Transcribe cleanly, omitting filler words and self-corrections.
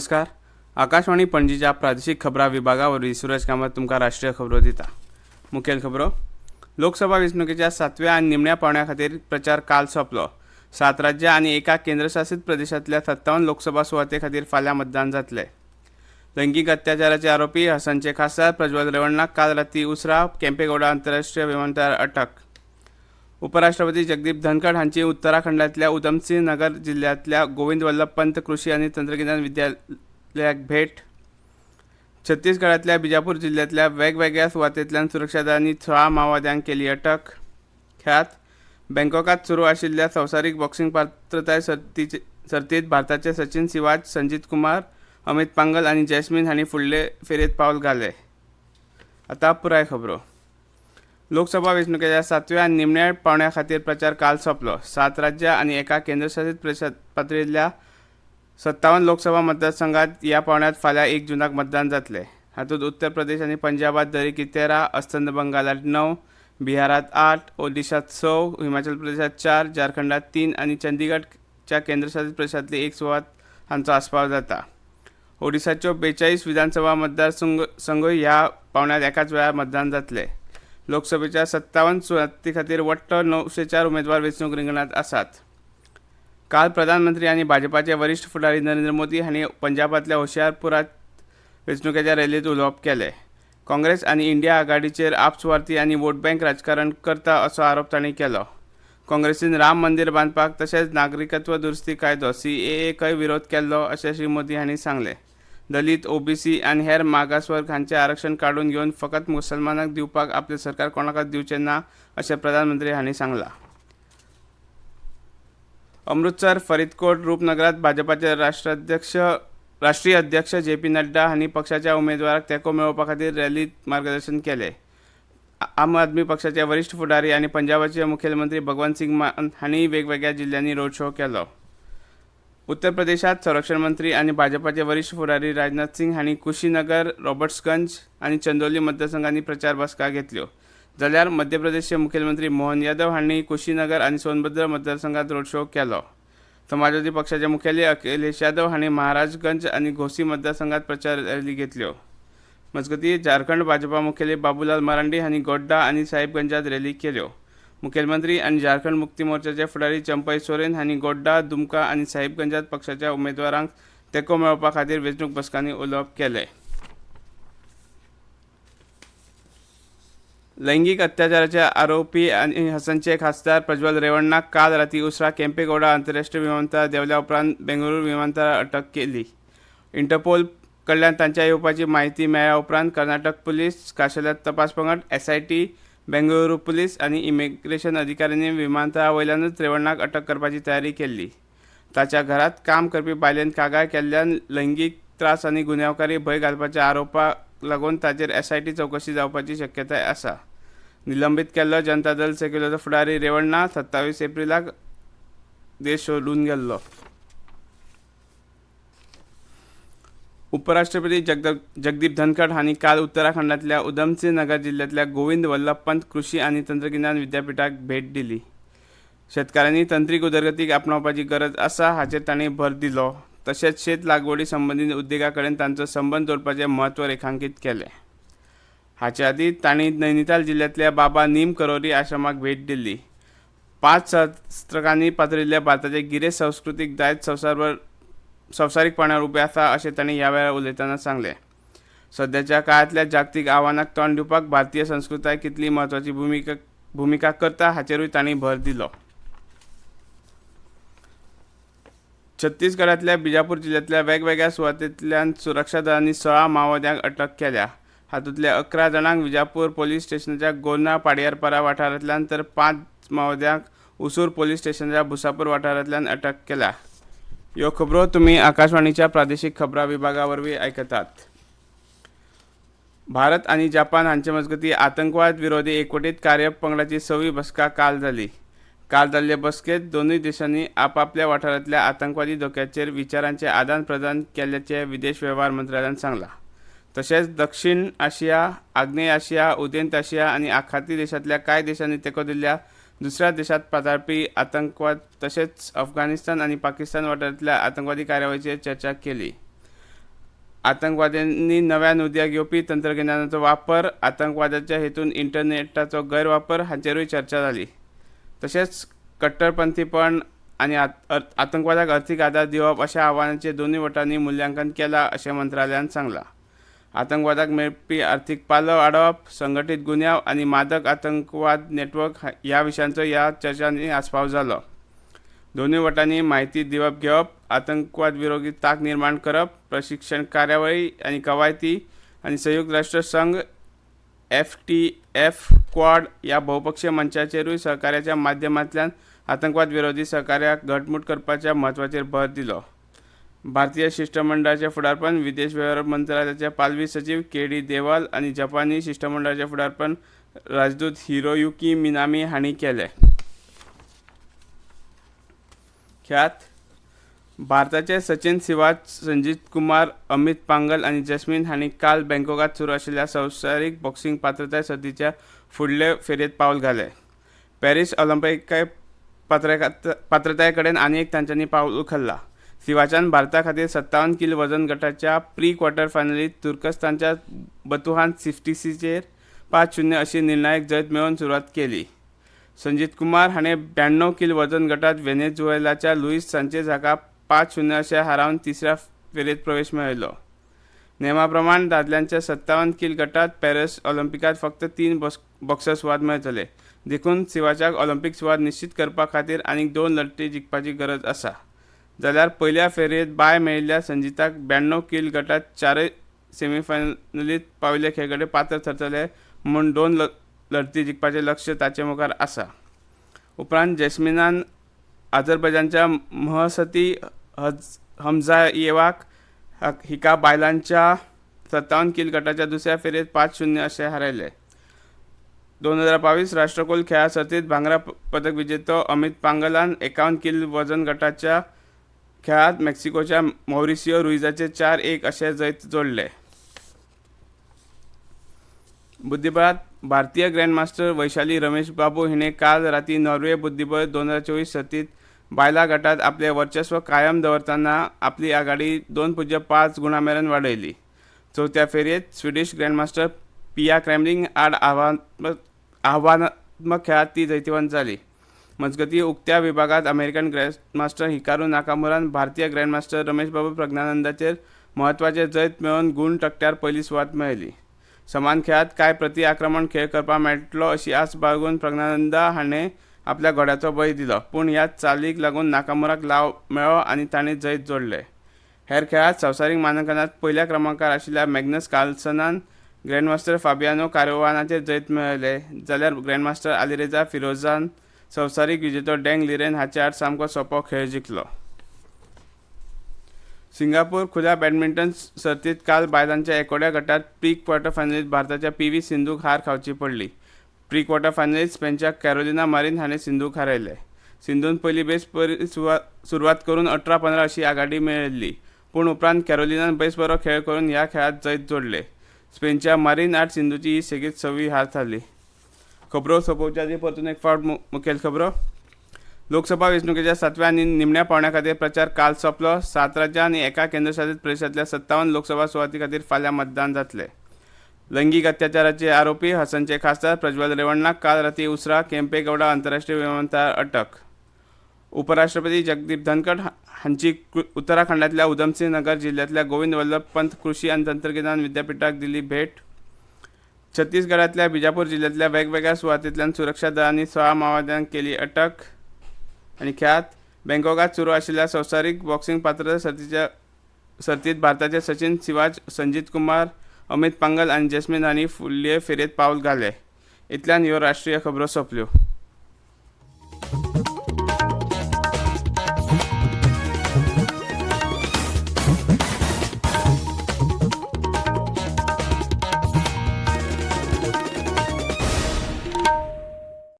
नमस्कार. आकाशवाणी पणजीच्या प्रादेशीक खबरां विभागावरवीं सुरेश कामत तुमकां राष्ट्रीय खबरो दिता. मुखेल खबरो. लोकसभा वेंचणुकेच्या 7व्या आनी निमण्या पावंड्या खातीर प्रचार काल सोंपलो. 7 राज्यां आनी एका केंद्रशासीत प्रदेशांतल्या 57 लोकसभा सुवाते खातीर फाल्यां मतदान जातलें. लैंगीक अत्याचाराचे आरोपी हसनचे खासदार प्रज्वल रेवण्णाक काल रातीं उसरा केंपेगौडा आंतरराष्ट्रीय विमानतळार अटक. उपराष्ट्रपती जगदीप धनखड हांची उत्तराखंडांतल्या उधमसिंह नगर जिल्ल्यांतल्या गोविंद वल्लभ पंत कृषी आनी तंत्रगिन्यान विद्यालयाक भेट. छत्तीसगडांतल्या बिजापूर जिल्ल्यांतल्या वेगवेगळ्या सुवातेंतल्यान सुरक्षा दळांनी 6 माओवाद्यांक केली अटक. खेळांत. बँकॉकांत सुरू आशिल्ल्या संवसारीक बॉक्सिंग पात्रताय सर्तींत भारताचे सचिन सिवाच, संजीत कुमार, अमित पांगल आनी जॅस्मिन हांणी फुडले फेरयेंत पावल घालें. आतां पुराय खबरो. लोकसभा वेंचणुकेच्या 7व्या आनी निमण्या पावंड्या खातीर प्रचार काल सोंपलो. 7 राज्यां आनी एका केंद्रशासीत प्रदेशांत पातळील्या 57 लोकसभा मतदारसंघात ह्या पावंड्यात फाल्यां 1 जूनाक मतदान जातलें. हातूंत उत्तर प्रदेश आनी पंजाबात दरेकी 13, अस्तंत बंगालात 9, बिहारात 8, ओडिशात 6, हिमाचल प्रदेशात 4, झारखंडात 3 आनी चंदीगडच्या केंद्रशासीत प्रदेशांतली 1 सुवात हांचो आस्पाव जाता. ओडिशाच्यो 42 विधानसभा मतदारसंघय ह्या पावंड्यात एकाच वेळार मतदान जातलें. लोकसभेच्या 57 सुवाती खातीर वट्ट 904 उमेदवार वेंचणूक रिंगणांत आसात. काल प्रधानमंत्री आनी भाजपाचे वरिश्ठ फुडारी नरेंद्र मोदी हांणी पंजाबांतल्या होशियारपुरात वेंचणुकेच्या रॅलींत उलोवप केलें. काँग्रेस आनी इंडिया आघाडीचेर आपसुवार्थी आनी वोट बँक राजकारण करता असो आरोप तांणी केलो. काँग्रेसीन राम मंदीर बांदपाक तशेंच नागरिकत्व दुरुस्ती कायदो CAAकय विरोध केल्लो अशें श्री मोदी हांणी सांगलें. दलीत, OBC आनी हेर मागासवर्ग हांचें आरक्षण काडून घेवन फकत मुसलमानांक दिवपाक आपलें सरकार कोणाकच दिवचें ना अशें प्रधानमंत्री हांणी सांगलां. अमृतसर, फरीदकोट, रूपनगरांत भाजपाचे राष्ट्रीय अध्यक्ष JP नड्डा हांणी पक्षाच्या उमेदवाराक तेंको मेळोवपा खातीर रॅलींत मार्गदर्शन केलें. आम आदमी पक्षाचे वरिश्ठ फुडारी आनी पंजाबाचे मुखेलमंत्री भगवंत सिंग मान हांणी वेगवेगळ्या जिल्ल्यांनी रोड शो केलो. उत्तर प्रदेशात संरक्षण मंत्री आनी भाजपाचे वरिश्ठ फुडारी राजनाथ सिंग हांणी कुशीनगर, रॉबर्ट्सगंज आनी चंदौली मतदारसंघांनी प्रचार बसका घेतल्यो. जाल्यार मध्य प्रदेशचे मुखेलमंत्री मोहन यादव हांणी कुशीनगर आनी सोनभद्र मतदारसंघात रोड शो केलो. समाजवादी पक्षाचे मुखेली अखिलेश यादव हांणी महाराजगंज आनी घोसी मतदारसंघात प्रचार रॅली घेतल्यो. मजगतीं झारखंड भाजपा मुखेली बाबूलाल मरांडी हांणी गोड्डा आनी साहिबगंजात रॅली केल्यो. मुखेलमंत्री आनी झारखंड मुक्ती मोर्चाचे फुडारी चंपई सोरेन हांणी गोड्डा, दुमका आनी साहिबगंजात पक्षाच्या उमेदवारांक तेंको मेळोवपा खातीर वेंचणूक बसकांनी उलोवप केलें. लैंगीक अत्याचाराचे आरोपी आनी हसनचे खासदार प्रज्वल रेवण्णाक काल रातीं उसरा केंपेगौडा आंतरराष्ट्रीय विमानतळार देवल्या उपरांत बेंगळूरू विमानतळार अटक केली. इंटरपोल कडल्यान तांच्या येवपाची म्हायती मेळ्ळ्या उपरांत कर्नाटक पुलीस, खाशेले तपास पंगड, SIT, बेंगळूरू पुलीस आनी इमिग्रेशन अधिकाऱ्यांनी विमानतळा वयल्यानूच रेवण्णाक अटक करपाची तयारी केल्ली. ताच्या घरांत काम करपी बायलेन कागाळ केल्ल्यान लैंगीक त्रास आनी गुन्यांवकारी भंय घालपाच्या आरोपाक लागून ताचेर SIT चवकशी जावपाची शक्यताय आसा. निलंबीत केल्लो जनता दल सेक्युलरचो फुडारी रेवण्णा 27 एप्रिलाक देश सोडून गेल्लो. उपराष्ट्रपती जगदीप धनखड हांणी काल उत्तराखंडांतल्या उधमसिंह नगर जिल्ल्यांतल्या गोविंद वल्लभ पंत कृषी आनी तंत्रगिन्यान विद्यापिठाक भेट दिली. शेतकारांनी तंत्रीक उदरगतीक आपणावपाची गरज आसा हाचेर तांणी भर दिलो. तशेंच शेत लागवडी संबंदीत उद्देगा कडेन तांचो संबंद दवरपाचें म्हत्व रेखांकीत केलें. हाचे आदीं तांणी नैनिताल जिल्ल्यांतल्या बाबा नीम करोरी आश्रमाक भेट दिल्ली. 5 सहस्त्रकांनी पातळिल्ल्या भारताचे गिरेस्त संस्कृतीक दायज संवसारीक पांवड्यार उबें आसा अशें तांणी ह्या वेळार उलयतना सांगलें. सद्याच्या काळांतल्या जागतीक आव्हानांक तोंड दिवपाक भारतीय संस्कृताय कितली म्हत्वाची भुमिका करता हाचेरूय तांणी भर दिलो. छत्तीसगडांतल्या बिजापूर जिल्ल्यांतल्या वेगवेगळ्या सुवातेंतल्यान सुरक्षा दळांनी 6 माओवाद्यांक अटक केल्या. हातूंतल्या 11 जाणांक विजापूर पोलीस स्टेशनाच्या गोरना पाडियारपारा वाठारांतल्यान तर 5 माओवाद्यांक उसूर पोलीस स्टेशनाच्या भुसापूर वाठारांतल्यान अटक केल्या. ह्यो खबरो तुमी आकाशवाणीच्या प्रादेशीक खबरां विभागा वरवीं आयकतात. भारत आनी जपान हांचे मजगतीं आतंकवाद विरोधी एकवटीत कार्य पंगडाची 6वी बसका काल जाली. काल जाल्ले बसकेंत दोनूय देशांनी आपापल्या वाठारांतल्या आतंकवादी धोक्याचेर विचारांचें आदान प्रदान केल्ल्याचें विदेश वेव्हार मंत्रालयान सांगलां. तशेंच दक्षिण आशिया, आग्नेय आशिया, उदेंत आशिया आनी आखाती देशांतल्या कांय देशांनी तेंको दिल्ल्या दुसऱ्या देशांत पाताळपी आतंकवाद तशेंच अफगाणिस्तान आनी पाकिस्तान वाठारांतल्या आतंकवादी कार्यावळीचेर चर्चा केली. आतंकवाद्यांनी नव्यान उदयाक येवपी तंत्रगिन्यानाचो वापर, आतंकवादाच्या हेतून इंटरनेटाचो गैरवापर हाचेरूय चर्चा जाली. तशेंच कट्टरपंथीपण आनी आतंकवादाक अर्थीक आदार दिवप अशा आव्हानांचेर दोनूय वटांनी मुल्यांकन केलां अशें मंत्रालयान सांगलां. आतंकवादाक मेळपी अर्थीक पालव आडोवप, संघटीत गुन्यांव आनी मादक आतंकवाद नेटवर्क ह्या विशयांचो ह्या चर्चांनी आस्पाव जालो. दोनूय वटांनी म्हायती दिवप घेवप, आतंकवाद विरोधी तांक निर्माण करप, प्रशिक्षण कार्यावळी आनी कवायती आनी संयुक्त राष्ट्र संघ FTF क्वाड ह्या बहुपक्षीय मंचाचेरूय सहकार्याच्या माध्यमांतल्यान आतंकवाद विरोधी सहकार्याक घटमूट करपाच्या म्हत्वाचेर भर दिलो. भारतीय शिष्टमंडळाचें फुडारपण विदेश वेव्हार मंत्रालयाचे पालवी सचिव KD देवाल आनी जपानी शिष्टमंडळाचें फुडारपण राजदूत हिरोयुकी मिनामी हांणी केलें. ख्यात भारताचे सचिन सिवाच, संजीत कुमार, अमित पांगल आनी जस्मीन हांणी काल बँकॉकांत सुरू आशिल्ल्या संवसारीक बॉक्सिंग पात्रताय सर्तीच्या फुडले फेरयेंत पावल घालें. पॅरीस ऑलिंपिक पात्रताये कडेन आनी एक तांच्यांनी पावल उखल्लां. सिवाचान भारता खातीर 57 किलो वजन गटाच्या प्री क्वॉर्टर फायनलींत तुर्कस्तानच्या बतुहान सिफ्टिसीचेर 5-0 अशी निर्णायक जैत मेळोवन सुरवात केली. संजीत कुमार हाणें 92 किलो वजन गटात व्हेनेझुएलाच्या लुईस सांचेझ हाका 5-0 अशें हारावन तिसऱ्या फेरयेंत प्रवेश मेळयलो. नेमा प्रमाण दादल्यांच्या 57 किलो गटात पॅरीस ऑलिंपिकांत फक्त 3 बॉक्सर सुवात मेळटले. देखून सिवाचाक ऑलिंपिक सुवात निश्चित करपा खातीर आनीक 2 लढटी जिखपाची गरज आसा. जाल्यार पयल्या फेरयेंत बाय मेळिल्ल्या संजीताक 92 किलो गटात 4 सेमीफायनलींत पाविल्ले खेळगडे पात्र ठरतले म्हूण 2 लढती जिखपाचें लक्ष्य ताचे मुखार आसा. उपरांत जॅस्मिनान अझरबैजानच्या महसती हमझायेवाक हिका बायलांच्या 57 किलो गटाच्या दुसऱ्या फेरयेंत 5-0 अशें हारयलें. 2022 राष्ट्रकुल खेळा सर्तींत भांगरा पदक विजेतो अमित पांगलान 51 किलो वजन गटाच्या खेळांत मेक्सिकोच्या मौरिसियो रुइजाचेर 4-1 अशें जैत जोडलें. बुद्धीबळांत भारतीय ग्रँडमास्टर वैशाली रमेश बाबू हिणें काल रातीं नॉर्वे बुद्धीबळ 2024 सर्तींत बायलां गटात आपलें वर्चस्व कायम दवरतना आपली आघाडी 2.5 गुणां मेरेन वाडयली. चवथ्या फेरयेंत स्विडीश ग्रँडमास्टर पिया क्रॅमलिंग आड आव्हानात्मक खेळांत ती जैतिवंत जाली. मजगतीं उक्त्या विभागांत अमेरिकन ग्रँडमास्टर हिकारू नाकामुरान भारतीय ग्रँडमास्टर रमेश बाबू प्रज्ञानंदाचेर म्हत्वाचें जैत मेळोवन गूण तकट्यार पयली सुवात मेळयली. समान खेळांत कांय प्रति आक्रमण खेळ करपाक मेळटलो अशी आस बाळगून प्रज्ञानंदा हाणें आपल्या घोड्याचो बळी दिलो, पूण ह्या चालीक लागून नाकामुराक लाव मेळ्ळो आनी ताणें जैत जोडलें. हेर खेळांत संवसारीक मानांकनांत पयल्या क्रमांकार आशिल्ल्या मॅग्नस कार्लसनान ग्रँडमास्टर फाबियानो कारुआनाचेर जैत मेळयलें, जाल्यार ग्रँडमास्टर आलिरेझा फिरोझान संवसारीक विजेतो डँग लिरेन हाचे आड सामको सोंपो खेळ जिखलो. सिंगापूर खुल्या बॅडमिंटन सर्तींत काल बायलांच्या एकोड्या गटात प्री क्वॉर्टर फायनलींत भारताच्या PV सिंधूक हार खावची पडली. प्री क्वॉर्टर फायनलींत स्पेनच्या कॅरोलिना मारीन हाणें सिंधूक हारयलें. सिंधून पयली बेस सुरवात करून 18-15 अशी आघाडी मेळयल्ली, पूण उपरांत कॅरोलिनान बेस बरो खेळ करून ह्या खेळांत जैत जोडलें. स्पेनच्या मारीन आड सिंधूची ही सेगीत 6वी हार थारली. खबरो सोंपोवच्या आदीं परतून एक फावट मुखेल खबरो. लोकसभा वेंचणुकेच्या 7व्या आनी निमण्या पावंड्या खातीर प्रचार काल सोंपलो. 7 राज्यां आनी एका केंद्रशासीत प्रदेशांतल्या 57 लोकसभा सुवाती खातीर फाल्यां मतदान जातलें. लैंगीक अत्याचाराचे आरोपी हसनचे खासदार प्रज्वल रेवण्णाक काल रातीं उसरा केंपेगौडा आंतरराष्ट्रीय विमानतळार अटक. उपराष्ट्रपती जगदीप धनखड हांची उत्तराखंडांतल्या उधमसिंह नगर जिल्ल्यांतल्या गोविंद वल्लभ पंत कृशी आनी तंत्रगिन्यान विद्यापिठाक दिली भेट. छत्तीसगडांतल्या बिजापूर जिल्ल्यांतल्या वेगवेगळ्या सुवातींतल्यान सुरक्षा दळांनी 16 माओवाद्यांक केली अटक. आनी खेळांत बँकॉकांत सुरू आशिल्ल्या संवसारीक बॉक्सिंग पात्रताय सर्तींत भारताचे सचिन सिवाच, संजीत कुमार, अमित पांगल आनी जस्मीन हांणी फुडले फेरयेंत पावल घालें. इतल्यान ह्यो राष्ट्रीय खबरो सोंपल्यो.